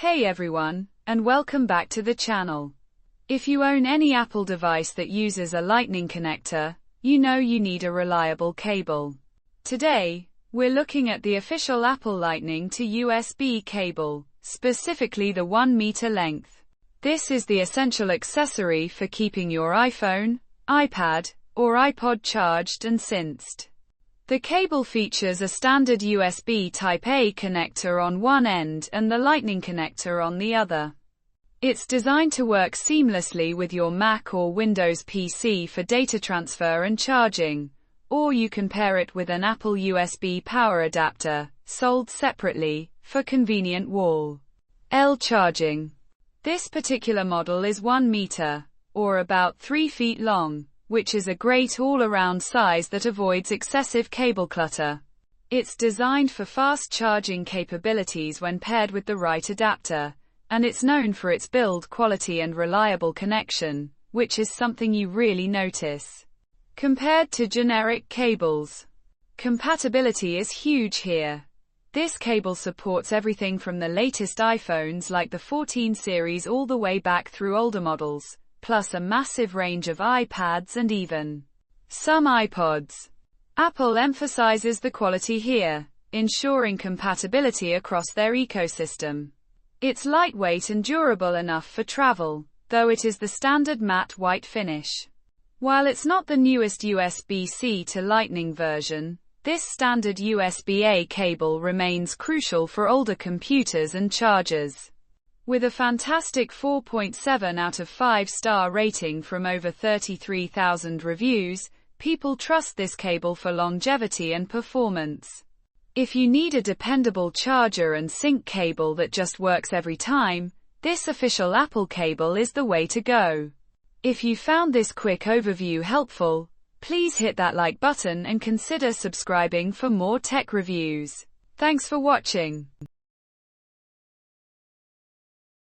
Hey everyone, and welcome back to the channel. If you own any Apple device that uses a Lightning connector, you know you need a reliable cable. Today, we're looking at the official Apple Lightning to USB cable, specifically the 1 meter length. This is the essential accessory for keeping your iPhone, iPad, or iPod charged and synced. The cable features a standard USB Type-A connector on one end and the Lightning connector on the other. It's designed to work seamlessly with your Mac or Windows PC for data transfer and charging, or you can pair it with an Apple USB power adapter, sold separately, for convenient wall-L charging. This particular model is 1 meter, or about 3 feet long, which is a great all-around size that avoids excessive cable clutter. It's designed for fast charging capabilities when paired with the right adapter, and it's known for its build quality and reliable connection, which is something you really notice. Compared to generic cables, compatibility is huge here. This cable supports everything from the latest iPhones like the 14 series all the way back through older models, plus a massive range of iPads and even some iPods. Apple emphasizes the quality here, ensuring compatibility across their ecosystem. It's lightweight and durable enough for travel, though it is the standard matte white finish. While it's not the newest USB-C to Lightning version, this standard USB-A cable remains crucial for older computers and chargers. With a fantastic 4.7 out of 5-star rating from over 33,000 reviews, people trust this cable for longevity and performance. If you need a dependable charger and sync cable that just works every time, this official Apple cable is the way to go. If you found this quick overview helpful, please hit that like button and consider subscribing for more tech reviews. Thanks for watching.